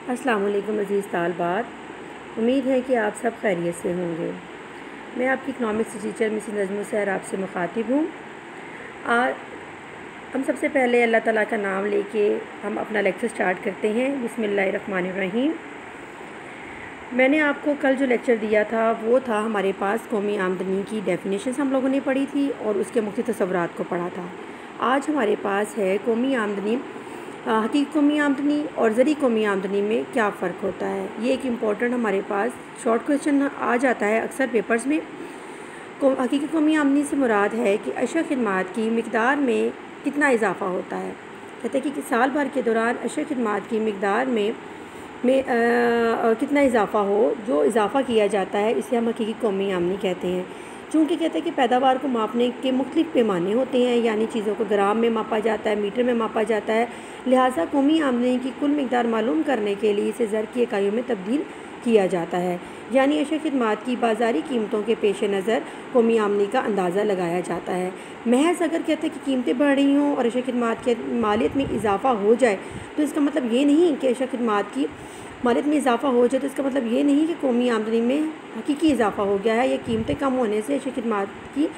अस्सलाम वालेकुम अज़ीज़ तालबात। उम्मीद है कि आप सब खैरियत से होंगे। मैं आपकी इकनॉमिक्स टीचर मिसेस नज़्म सैर आपसे मुखातिब हूँ। आज हम सबसे पहले अल्लाह ताला का नाम लेके हम अपना लेक्चर स्टार्ट करते हैं। बिस्मिल्लाहिर्रहमानिर्रहीम। मैंने आपको कल जो लेक्चर दिया था वो था हमारे पास कौमी आमदनी की डेफिनेशंस हम लोगों ने पढ़ी थी और उसके मुख्तलिफ तसव्वुरात को पढ़ा था। आज हमारे पास है कौमी आमदनी, हकीकी कौमी आमदनी और ज़री कौमी आमदनी में क्या फ़र्क होता है। ये एक इम्पॉर्टेंट हमारे पास शॉर्ट क्वेश्चन आ जाता है अक्सर पेपर्स में। हकीकी कौमी आमदनी से मुराद है कि अशया खिदमात की मिकदार में कितना इजाफ़ा होता है। कहते हैं कि साल भर के दौरान अशया खिदमात की मिकदार में कितना इजाफ़ा हो, जो इजाफ़ा किया जाता है इसे हम हकीकी कौमी आमदनी कहते हैं। चूँकि कहते हैं कि पैदावार को मापने के मुख्तलिफ पैमाने होते हैं, यानी चीज़ों को ग्राम में मापा जाता है, मीटर में मापा जाता है, लिहाजा कौमी आमदनी की कुल मिकदार मालूम करने के लिए इसे ज़र की इकाइयों में तब्दील किया जाता है। यानी अशया खिदमात की बाज़ारी कीमतों के पेश नज़र कौमी आमदनी का अंदाज़ा लगाया जाता है। महज अगर कहते हैं कि कीमतें बढ़ रही हों और अशया खिदमात के मालियत में इजाफ़ा हो जाए तो इसका मतलब ये नहीं कि अशया खिदमात की मालियत में इजाफ़ा हो जाए तो इसका मतलब ये नहीं कि कौमी आमदनी में हकीकी इजाफ़ा हो गया है या कीमतें कम होने से अशया खिदमात की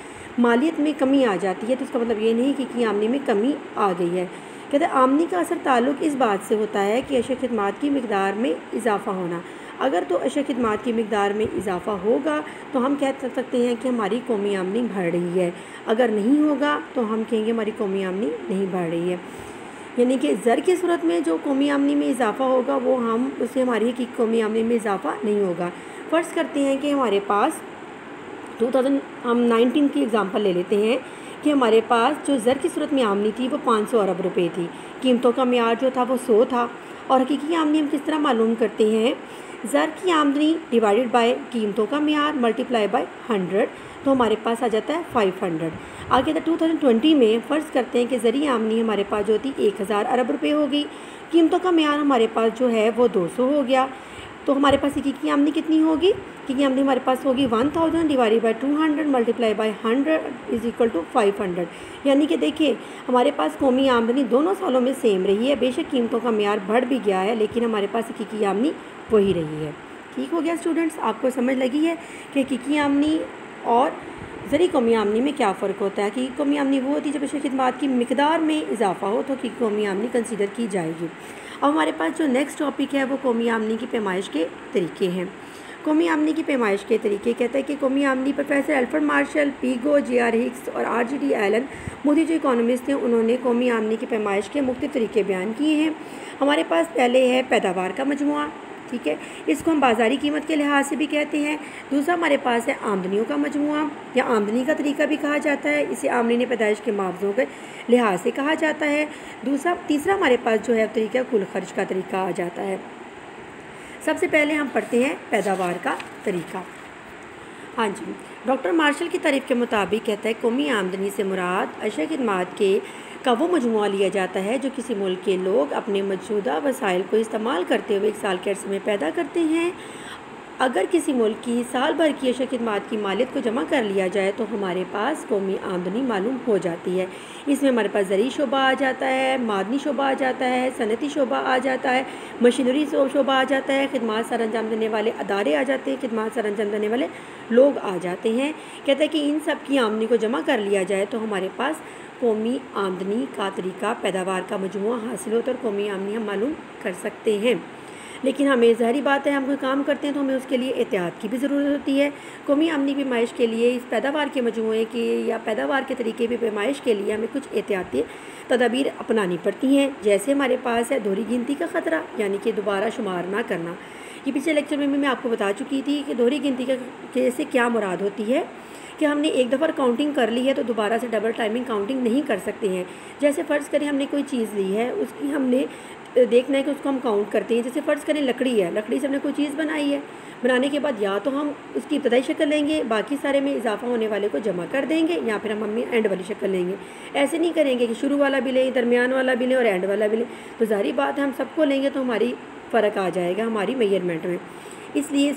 मालियत में कमी आ जाती है, तो इसका मतलब ये नहीं कि आमदनी में कमी आ गई है। कहते हैं आमदनी का असर ताल्लुक़ इस बात से होता है कि अशया खिदमात की मिकदार में इजाफ़ा होना। अगर तो अशया खिदमात की मिकदार में इजाफ़ा होगा तो हम कह सकते हैं कि हमारी कौमी आमदनी बढ़ रही है। अगर नहीं होगा तो हम कहेंगे हमारी कौमी आमदनी नहीं बढ़ रही है। यानी कि ज़र की सूरत में जो कौमी आमदनी में इजाफ़ा होगा वो हम उससे हमारी हकीकी कौमी आमदनी में इजाफ़ा नहीं होगा। फ़र्ज़ करते हैं कि हमारे पास 2019 की एग्ज़ाम्पल ले लेते हैं कि हमारे पास जो ज़र की सूरत में आमदनी थी वो 500 अरब रुपए थी। कीमतों का म्यार जो था वो 100 था। और हकीकी आमदनी हम किस तरह मालूम करते हैं? ज़र की आमदनी डिवाइडेड बाय कीमतों का म्यार मल्टीप्लाई बाय 100, तो हमारे पास आ जाता है 500। आगे था 2020 में फ़र्ज़ करते हैं कि ज़री आमदनी हमारे पास जो थी 1000 अरब रुपए हो गई। कीमतों का म्यार हमारे पास जो है वो 200 हो गया। तो हमारे पास हकीकी आमदनी कितनी होगी? हकीकी आमदनी हमारे पास होगी 1000 divided by 200 multiply by 100 is equal to 500। यानी कि देखिए हमारे पास कौमी आमदनी दोनों सालों में सेम रही है। बेशक कीमतों का म्यार बढ़ भी गया है लेकिन हमारे पास हकीकी आमदनी वही रही है। ठीक हो गया स्टूडेंट्स, आपको समझ लगी है कि हकीकी आमदनी और ज़री कौमी आमदनी में क्या फ़र्क होता है। हकीकी कौमी आमदनी वो होती है जब अशया खिदमात की मिकदार में इजाफ़ा हो तो हकीकी कौमी आमदनी कंसीडर की जाएगी। अब हमारे पास जो नेक्स्ट टॉपिक है वो कौमी आमदनी की पैमाइश के तरीके हैं। कौमी आमदनी की पैमाइश के तरीके कहते हैं कि कौमी आमदनी professor Alfred Marshall, Pigou, J R. Hicks और R.G.D. एलन मोदी जो इकोनॉमिस्ट हैं उन्होंने कौमी आमदनी की पैमाइश के मुख्तलिफ तरीके बयान किए हैं। हमारे पास पहले है पैदावार का मजमुआ, ठीक है, इसको हम बाज़ारी कीमत के लिहाज से भी कहते हैं। दूसरा हमारे पास है आमदनियों का मजमुआ या आमदनी का तरीका भी कहा जाता है, इसे आमदनी पैदाइश के मुआवज़ों के लिहाज से कहा जाता है। तीसरा हमारे पास जो है तरीका कुल खर्च का तरीका आ जाता है। सबसे पहले हम पढ़ते हैं पैदावार का तरीका। हाँ जी, डॉक्टर मार्शल की तारीफ़ के मुताबिक कहता है कौमी आमदनी से मुराद अशया खिदमात का वो मजमुआ लिया जाता है जो किसी मुल्क के लोग अपने मौजूदा वसाइल को इस्तेमाल करते हुए एक साल के अरसे में पैदा करते हैं। अगर किसी मुल्क की साल भर की अशया खिदमात की मालियत को जमा कर लिया जाए तो हमारे पास कौमी आमदनी मालूम हो जाती है। इसमें हमारे पास ज़री शोबा आ जाता है, मादनी शोबा आ जाता है, सनती शोबा आ जाता है, मशीनरी शोबा आ जाता है, खिदमात सर अंजाम देने वाले अदारे आ जाते हैं, खिदमात सर अंजाम देने वाले लोग आ जाते हैं। कहते हैं कि इन सब की आमदनी को जमा कर लिया जाए तो हमारे पास कौमी आमदनी का तरीका पैदावार का मजमुआ हासिल होता है और कौमी आमदनी हम मालूम कर सकते हैं। लेकिन हमें ज़ाहिर बात है हम कोई काम करते हैं तो हमें उसके लिए एहतियात की भी ज़रूरत होती है। कौमी आमदनी की पैमाइश के लिए इस पैदावार के मजमुए की या पैदावार के तरीके की पैमाइश के लिए हमें कुछ एहतियाती तदाबीर अपनानी पड़ती हैं। जैसे हमारे पास है दोहरी गिनती का ख़तरा, यानी कि दोबारा शुमार ना करना। ये पिछले लेक्चर में मैं आपको बता चुकी थी कि दोहरी गिनती के से क्या मुराद होती है कि हमने एक दफ़ा काउंटिंग कर ली है तो दोबारा से डबल टाइमिंग काउंटिंग नहीं कर सकते हैं। जैसे फ़र्ज़ करें हमने कोई चीज़ ली है, उसकी हमने देखना है कि उसको हम काउंट करते हैं। जैसे फ़र्ज़ करें लकड़ी है, लकड़ी से हमने कोई चीज़ बनाई है, बनाने के बाद या तो हम उसकी इब्तदाई शक्ल लेंगे, बाकी सारे में इजाफा होने वाले को जमा कर देंगे, या फिर हम एंड वाली शक्ल लेंगे। ऐसे नहीं करेंगे कि शुरू वाला भी लें, दरमियान वाला भी लें और एंड वाला भी लें। तो ज़ाहिर बात है हम सबको लेंगे तो हमारी फ़र्क आ जाएगा हमारी मेजरमेंट में। इसलिए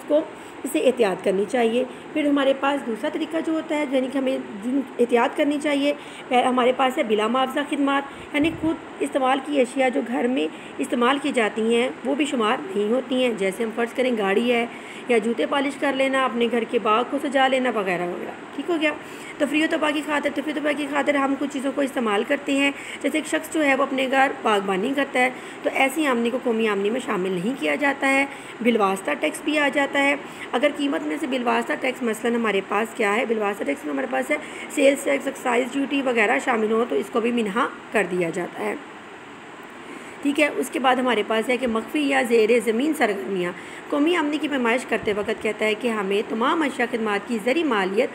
इसे एहतियात करनी चाहिए। फिर हमारे पास दूसरा तरीका जो होता है, यानी कि हमें जिन एहतियात करनी चाहिए, हमारे पास है बिला मुआवजा खिदमात, यानी खुद इस्तेमाल की अशिया जो घर में इस्तेमाल की जाती हैं वो भी शुमार नहीं होती हैं। जैसे हम फ़र्ज़ करें गाड़ी है या जूते पॉलिश कर लेना, अपने घर के बाग को सजा लेना वगैरह वगैरह, ठीक हो गया। तफरीह तबाह की खातिर हम कुछ चीज़ों को इस्तेमाल करते हैं। जैसे एक शख्स जो है वो अपने घर बागबानी करता है, तो ऐसी आमदनी को कौमी आमदनी में शामिल नहीं किया जाता है। बिलवास्ता टैक्स भी आ जाता है। अगर कीमत में से बिलवास्ता टैक्स मसलन हमारे पास क्या है, बिलवास्ता टैक्स में हमारे पास है सेल्स टैक्स, एक्साइज ड्यूटी वगैरह शामिल हो तो इसको भी मिनहा कर दिया जाता है, ठीक है। उसके बाद हमारे पास है कि मख्फी या ज़ेर ज़मीन सरगर्मियाँ। कौमी आमदनी की पैमाइश करते वक्त कहता है कि हमें तमाम अशिया खिदमात की ज़री मालियत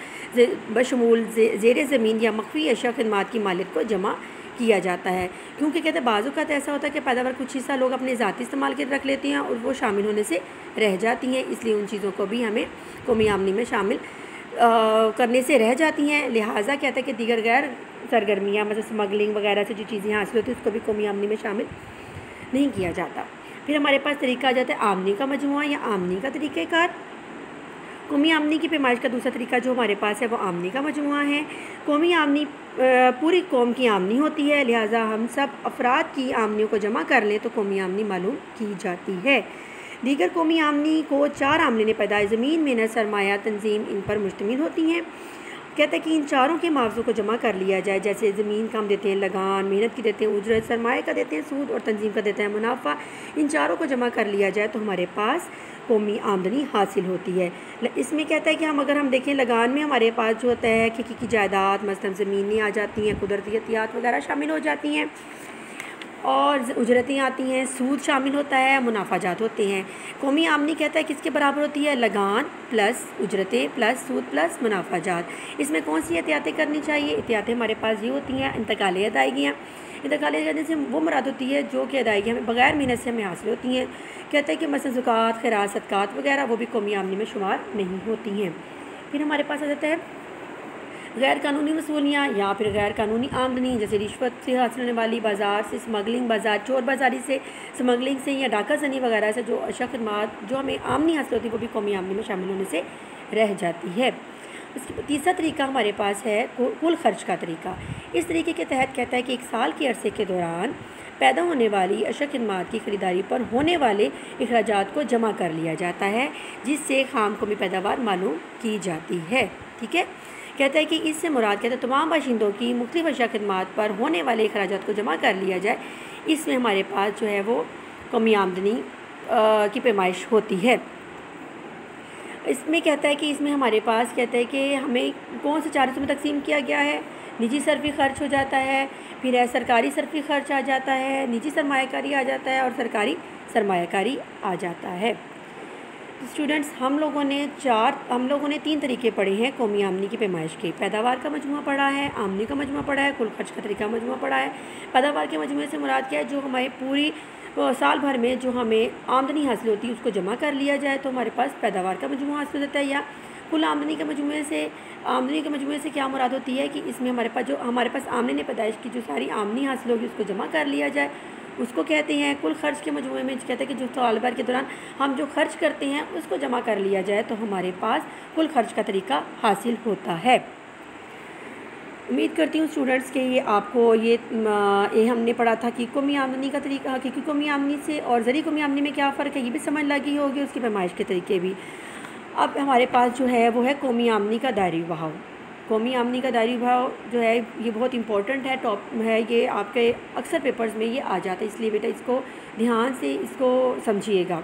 बशमूल ज़ेर ज़मीन या मख्फी अशिया खिदमात की मालियत को जमा किया जाता है, क्योंकि कहते हैं बाज़ औक़ात ऐसा होता है कि पैदावार कुछ हिस्सा लोग अपने ज़ाती इस्तेमाल के रख लेते हैं और वो शामिल होने से रह जाती हैं, इसलिए उन चीज़ों को भी हमें कौमी आमदनी में शामिल करने से रह जाती हैं। लिहाजा कहता है कि दीगर गैर सरगर्मियाँ मतलब स्मगलिंग वगैरह से जो चीज़ें हासिल होती हैं उसको भी कौमी आमदनी में शामिल नहीं किया जाता। फिर हमारे पास तरीका आ जाता है आमदनी का मजमुआ या आमदनी का तरीक़ाकार। कौमी आमदनी की पैमाइश का दूसरा तरीका जो हमारे पास है वो आमदनी का मजमुआ है। कौमी आमदनी पूरी कौम की आमदनी होती है, लिहाजा हम सब अफराद की आमदनियों को जमा कर लें तो कौमी आमदनी मालूम की जाती है। दीगर कौमी आमदनी को 4 आमदनी पैदाइश, ज़मीन, मेहनत, सरमाया, तंजीम इन पर मुश्तमिल होती हैं। कहते हैं कि इन चारों के मुआवज़ों को जमा कर लिया जाए। जैसे ज़मीन का हम देते हैं लगान, मेहनत की देते हैं उजरत, सरमाए का देते हैं सूद और तंजीम का देते हैं मुनाफा। इन चारों को जमा कर लिया जाए तो हमारे पास कौमी आमदनी हासिल होती है। इसमें कहता है कि अगर हम देखें लगान में हमारे पास जो होता है कि जायदाद मसलन ज़मीनें आ जाती हैं, कुदरती एहतियात वगैरह शामिल हो जाती हैं और उजरतें आती हैं, सूद शामिल होता है, मुनाफाजात होते हैं। कौमी आमदनी कहता है किसके बराबर होती है, लगान प्लस उजरतें प्लस सूद प्लस मुनाफाजात। इसमें कौन सी एहतियातें करनी चाहिए, एहतियातें हमारे पास ये होती हैं इंतकाली अदायगियाँ। इंतकाली अदायगी से वो मुराद होती है जो कि अदायगी हमें बग़ैर मेहनत से हमें हासिल होती हैं। कहते हैं कि मसलन ज़कात, खैरात, सदक़ात वगैरह वो भी कौमी आमदनी में शुमार नहीं होती हैं। फिर हमारे पास आ जाता है गैर कानूनी वसूलियाँ या फिर गैर कानूनी आमदनी, जैसे रिश्वत से हासिल होने वाली, बाज़ार से स्मगलिंग, बाज़ार चोर बाज़ारी से, स्मगलिंग से या डाका ज़नी वगैरह से जो अशिया खिदमात जो हमें आमदनी हासिल होती है वो भी कौमी आमदनी में शामिल होने से रह जाती है। इसके तीसरा तरीका हमारे पास है कुल खर्च का तरीका। इस तरीके के तहत कहता है कि एक साल के अरसे के दौरान पैदा होने वाली अशिया खिदमात की ख़रीदारी पर होने वाले अखराजात को जमा कर लिया जाता है, जिससे खाम कौमी पैदावार मालूम की जाती है, ठीक है। कहता है कि इससे मुराद कहता है तमाम बाशिंदों की मुख्तलिफ अशिया खिदमात पर होने वाले अखराजात को जमा कर लिया जाए। इसमें हमारे पास जो है वो कौमी आमदनी की पैमाइश होती है। इसमें कहता है कि इसमें हमारे पास कहता है कि हमें कौन से 4 हिस्सों में तकसीम किया गया है। निजी सरफी खर्च हो जाता है, फिर है सरकारी सरफी खर्च आ जाता है, निजी सरमायाकारी आ जाता है और सरकारी सरमायाकारी आ जाता है। स्टूडेंट्स हम लोगों ने 3 तरीके पढ़े हैं कौमी आमदनी की पैमाइश के। पैदावार का मजमुआ पढ़ा है, आमदनी का मजमुआ पढ़ा है, कुल खर्च का तरीका मजमुआ पढ़ा है। पैदावार के मजमुए से मुराद क्या है, जो हमारे पूरी साल भर में जो हमें आमदनी हासिल होती है उसको जमा कर लिया जाए तो हमारे पास पैदावार का मजमुआ हासिल होता है। या कुल आमदनी के मजमुए से क्या मुराद होती है कि इसमें हमारे पास आमदनी पैदाइश की जो सारी आमदनी हासिल होगी उसको जमा कर लिया जाए, उसको कहते हैं। कुल खर्च के मजमुए में कहते हैं कि जो साल भर के दौरान हम जो खर्च करते हैं उसको जमा कर लिया जाए तो हमारे पास कुल खर्च का तरीका हासिल होता है। उम्मीद करती हूँ स्टूडेंट्स के ये आपको ये हमने पढ़ा था कि कौमी आमदनी का तरीका, हकीकी कौमी आमदनी से और ज़री कौमी आमदनी में क्या फ़र्क है ये भी समझ लगी होगी, उसकी पैमाइश के तरीके भी। अब हमारे पास जो है वो है कौमी आमदनी का दायरी बहाव। कौमी आमदनी का दायरी भाव जो है ये बहुत इंपॉर्टेंट है, टॉप है, ये आपके अक्सर पेपर्स में ये आ जाता है, इसलिए बेटा इसको ध्यान से इसको समझिएगा।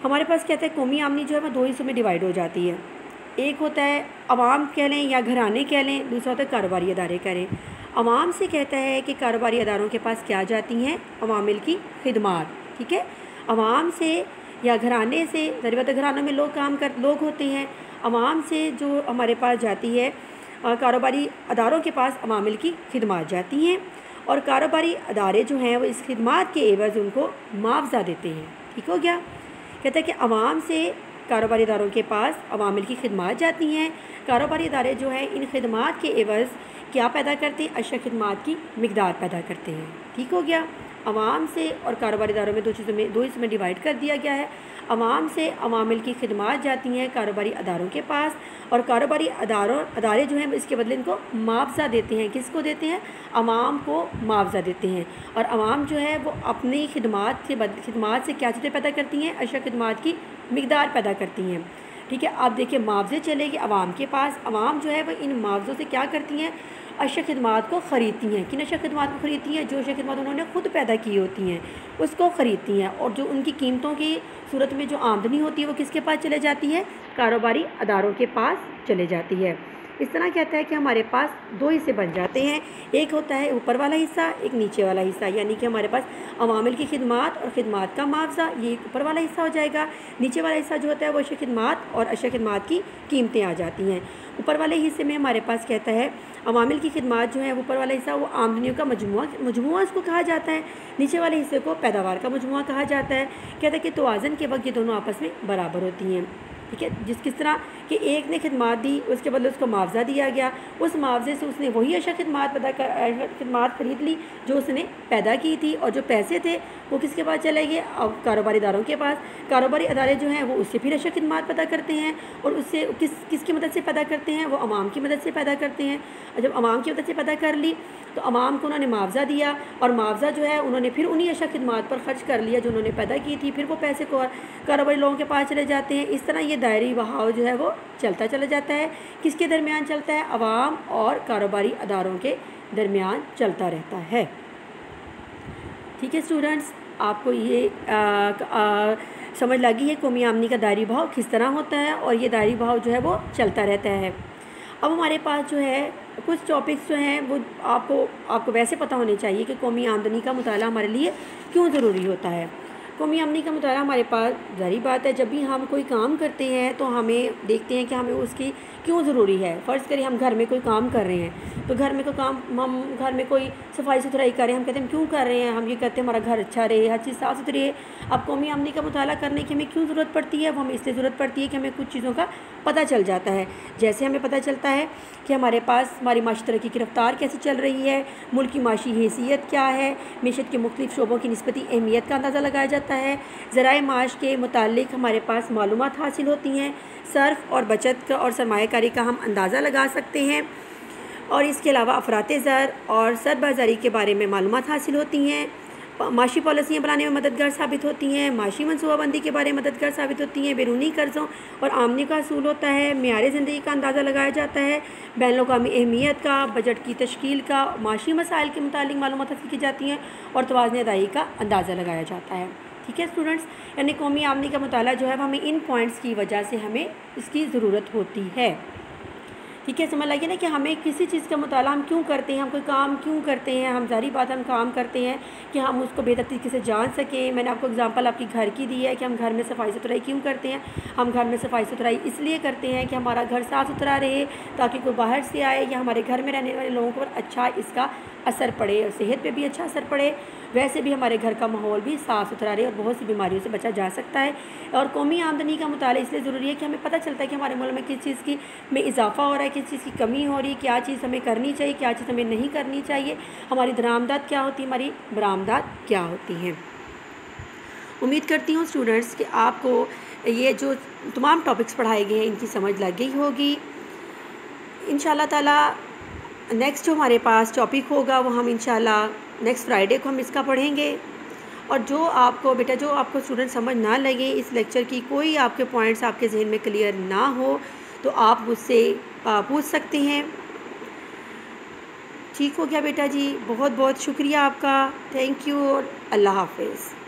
हमारे पास कहते हैं कौमी आमदनी जो है वो 2 हिस्सों में डिवाइड हो जाती है। एक होता है अवाम कह लें या घराने कह लें, दूसरा होता है कारोबारी अदारे करें। अवाम से कहता है कि कारोबारी अदारों के पास क्या जाती हैं, अवामिल की खिदमात, ठीक है। अवाम से या घराने से, ज़रूरत घरानों में लोग होते हैं, अवाम से जो हमारे पास जाती है कारोबारी अदारों के पास अवामिल की खिदमात जाती हैं और कारोबारी अदारे जो हैं वो इस खिदमात के एवज़ उनको मुआवजा देते हैं, ठीक हो गया। कहते हैं कि अवाम से कारोबारी अदारों के पास अवामिल की खिदमात जाती हैं, कारोबारी अदारे जो हैं इन खिदमात के एवज़ क्या पैदा करते हैं, अशिया खिदमात की मिकदार पैदा करते हैं, ठीक हो गया। अवाम से और कारोबारी इदारों में दो हिस्सों में डिवाइड कर दिया गया है। अवाम से अवामिल की खिदमात जाती हैं कारोबारी अदारों के पास, और कारोबारी अदारे जो हैं इसके बदले इनको मुआवजा देते हैं। किसको देते हैं? अवाम को मुआवजा देते हैं। और अवाम जो है वो अपनी खिदमात से क्या चीज़ें पैदा करती हैं? अशा खिदमात की मिकदार पैदा करती हैं। ठीक है, आप देखिए मुआवजे चले गए अवाम के पास। अवाम जो है वो इन मुआवजों से क्या करती हैं? अशा खिदमात को ख़रीदती हैं। किन अशा खिदमात को ख़रीदती हैं? जो अशा खिदमात उन्होंने ख़ुद पैदा की होती हैं उसको ख़रीदती हैं, और जो उनकी कीमतों की सूरत में जो आमदनी होती है वो किसके पास चले जाती है? कारोबारी अदारों के पास चले जाती है। इस तरह कहता है कि हमारे पास दो हिस्से बन जाते हैं, एक होता है ऊपर वाला हिस्सा, एक नीचे वाला हिस्सा। यानी कि हमारे पास अवामिल की खिदमात और ख़िदमात का मुआवजा, ये ऊपर वाला हिस्सा हो जाएगा। नीचे वाला हिस्सा जो होता है वो अशा खिदमात और अशा खिदमात की कीमतें आ जाती हैं। ऊपर वाले हिस्से में हमारे पास कहता है अवामिल की खिदमात जो है ऊपर वाला हिस्सा वो आमदनियों का मजमुआ इसको कहा जाता है। नीचे वाले हिस्से को पैदावार का मजमुआ कहा जाता है। कहता है कि तवाज़ुन के वक्त ये दोनों आपस में बराबर होती हैं। ठीक है, किस तरह कि एक ने खिदमात दी, उसके बदले उसको मुआवजा दिया गया, उस मुआवजे से उसने वही अशा खिदमात खिदमात ख़रीद ली जो उसने पैदा की थी, और जो पैसे थे वो किसके पास चले गए? अब कारोबारी इदारों के पास। कारोबारी इदारे जो हैं वो उससे फिर अशा खिदमात पैदा करते हैं, और उससे किसकी मदद से पैदा करते हैं? वो अवाम की मदद से पैदा करते हैं। और जब अवाम की मदद से पैदा कर ली तो अवाम को उन्होंने मुआवजा दिया, और मुआवजा जो है उन्होंने फिर उन्हीं अशा खिदमात पर ख़र्च कर लिया जो उन्होंने पैदा की थी। फिर वो पैसे को कारोबारी लोगों के पास चले जाते हैं। इस तरह ये दायरी बहाव जो है वो चलता चला जाता है। किसके दरमियान चलता है? अवाम और कारोबारी अदारों के दरमियान चलता रहता है। ठीक है स्टूडेंट्स, आपको ये समझ लगी है कौमी आमदनी का दायरी बहाव किस तरह होता है, और ये दायरी बहाव जो है वो चलता रहता है। अब हमारे पास जो है कुछ टॉपिक्स जो हैं वो आपको वैसे पता होने चाहिए कि कौमी आमदनी का मुताला हमारे लिए क्यों ज़रूरी होता है। कौमी आमदनी का मुताला हमारे पास ज़ाहिर बात है, जब भी हम कोई काम करते हैं तो हमें देखते हैं कि हमें उसकी क्यों ज़रूरी है। फ़र्ज़ करिए हम घर में कोई काम कर रहे हैं, तो घर में कोई काम, हम घर में कोई सफाई सुथराई कर रहे हैं, हम कहते हैं हम क्यों कर रहे हैं? हम ये कहते हैं हमारा घर अच्छा रहे, हर चीज़ साफ़ सुथरी है। अब कौमी आमदनी का मुताला करने की हमें क्यों ज़रूरत पड़ती है? वो हमें इसलिए ज़रूरत पड़ती है कि हमें कुछ चीज़ों का पता चल जाता है। जैसे हमें पता चलता है कि हमारे पास हमारी माशी तरक्की की रफ्तार कैसे चल रही है, मुल्क की माशी हैसियत क्या है, मीशत के मुख्तलिफ़ शोबों की निस्बती अहमियत का अंदाज़ा लगाया जाता है। ज़राए माश के मुतालिक हमारे पास मालूमात हासिल होती हैं। सर्फ और बचत का और सरमायाकारी का हम अंदाज़ा लगा सकते हैं, और इसके अलावा अफराते ज़र और सरबाज़ारी के बारे में मालूमात हासिल होती हैं। माशी पॉलिसियाँ बनाने में मददगार साबित होती हैं। माशी मनसूबाबंदी के बारे में मददगार साबित होती हैं। बैरूनी कर्ज़ों और आमदनी का असूल होता है। मेयार ज़िंदगी का अंदाज़ा लगाया जाता है। बैनुल-अक़वामी अहमियत का, बजट की तश्कील का, माशी मसाइल के मुतालिक मालूमात हासिल की जाती हैं, और तवाज़ुन अदायगी का अंदाज़ा लगाया जाता है। ठीक है स्टूडेंट्स, यानी कौमी आमदनी का मुताला जो है वो हमें इन पॉइंट्स की वजह से हमें इसकी ज़रूरत होती है। ठीक है, समझ लगे ना कि हमें किसी चीज़ का मुताला हम क्यों करते हैं, हम कोई काम क्यों करते हैं। हम ज़ाहिर बात हम काम करते हैं कि हम उसको बेहतर तरीके से जान सकें। मैंने आपको एग्जांपल आपकी घर की दी है कि हम घर में सफाई सुथराई क्यों करते हैं। हम घर में सफाई सुथराई इसलिए करते हैं कि हमारा घर साफ़ सुथरा रहे, ताकि कोई बाहर से आए या हमारे घर में रहने वाले लोगों पर अच्छा इसका असर पड़े, और सेहत पे भी अच्छा असर पड़े। वैसे भी हमारे घर का माहौल भी साफ़ सुथरा रहे और बहुत सी बीमारियों से बचा जा सकता है। और कौमी आमदनी का मुताला इसलिए ज़रूरी है कि हमें पता चलता है कि हमारे मुल्क में किस चीज़ की में इजाफ़ा हो रहा है, किस चीज़ की कमी हो रही है, क्या चीज़ हमें करनी चाहिए, क्या चीज़ हमें नहीं करनी चाहिए, हमारी दरामदात क्या होती है, हमारी बरामदात क्या होती हैं। उम्मीद करती हूँ स्टूडेंट्स कि आपको ये जो तमाम टॉपिक्स पढ़ाए गए हैं इनकी समझ लग गई होगी। इंशाअल्लाह ताला नेक्स्ट जो हमारे पास टॉपिक होगा वो हम इंशाअल्लाह नेक्स्ट फ्राइडे को हम इसका पढ़ेंगे। और जो आपको स्टूडेंट समझ ना लगे, इस लेक्चर की कोई आपके पॉइंट्स आपके जहन में क्लियर ना हो, तो आप मुझसे पूछ सकते हैं। ठीक हो गया बेटा जी, बहुत बहुत शुक्रिया आपका, थैंक यू और अल्लाह हाफ़िज़।